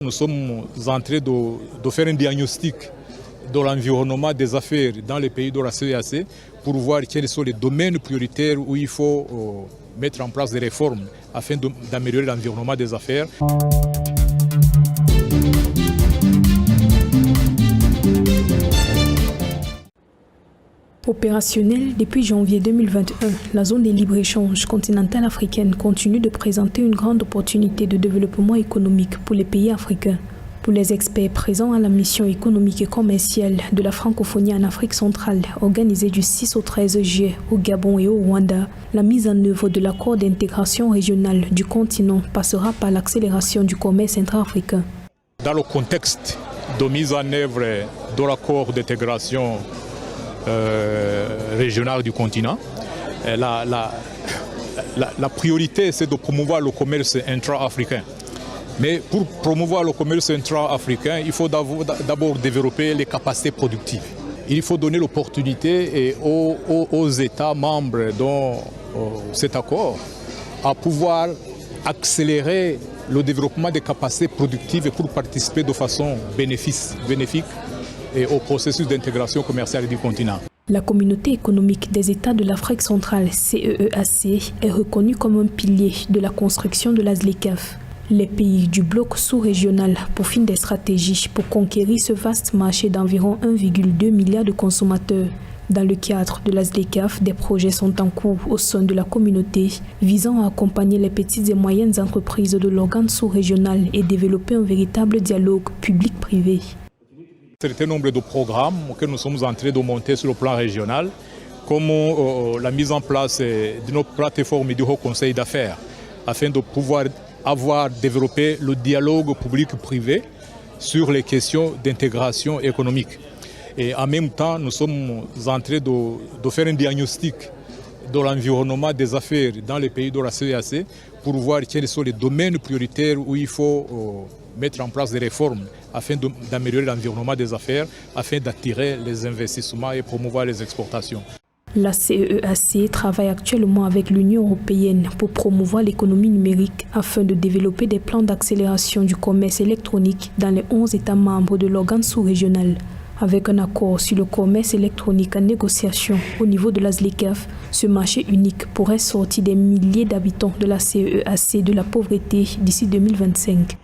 Nous sommes en train de faire un diagnostic de l'environnement des affaires dans les pays de la CEEAC pour voir quels sont les domaines prioritaires où il faut mettre en place des réformes afin d'améliorer l'environnement des affaires. Opérationnelle depuis janvier 2021, la zone de libre-échange continentale africaine continue de présenter une grande opportunité de développement économique pour les pays africains. Pour les experts présents à la mission économique et commerciale de la francophonie en Afrique centrale, organisée du 6 au 13 juillet au Gabon et au Rwanda, la mise en œuvre de l'accord d'intégration régionale du continent passera par l'accélération du commerce intra-africain. Dans le contexte de mise en œuvre de l'accord d'intégration régionale du continent, la priorité c'est de promouvoir le commerce intra-africain. Mais pour promouvoir le commerce intra-africain, il faut d'abord développer les capacités productives. Il faut donner l'opportunité aux États membres dans cet accord à pouvoir accélérer le développement des capacités productives pour participer de façon bénéfique au processus d'intégration commerciale du continent. La communauté économique des États de l'Afrique centrale, CEEAC, est reconnue comme un pilier de la construction de la ZLECAf. Les pays du bloc sous-régional peaufinent des stratégies pour conquérir ce vaste marché d'environ 1,2 milliard de consommateurs. Dans le cadre de la ZLECAf, des projets sont en cours au sein de la communauté visant à accompagner les petites et moyennes entreprises de l'organe sous-régional et développer un véritable dialogue public-privé. Un certain nombre de programmes que nous sommes en train de monter sur le plan régional, comme la mise en place de nos plateformes du Haut Conseil d'affaires, afin de pouvoir développé le dialogue public-privé sur les questions d'intégration économique. Et en même temps, nous sommes en train de faire un diagnostic de l'environnement des affaires dans les pays de la CEEAC pour voir quels sont les domaines prioritaires où il faut mettre en place des réformes afin d'améliorer l'environnement des affaires, afin d'attirer les investissements et promouvoir les exportations. La CEEAC travaille actuellement avec l'Union européenne pour promouvoir l'économie numérique afin de développer des plans d'accélération du commerce électronique dans les 11 États membres de l'organe sous-régional. Avec un accord sur le commerce électronique en négociation au niveau de la ZLECAf, ce marché unique pourrait sortir des milliers d'habitants de la CEEAC de la pauvreté d'ici 2025.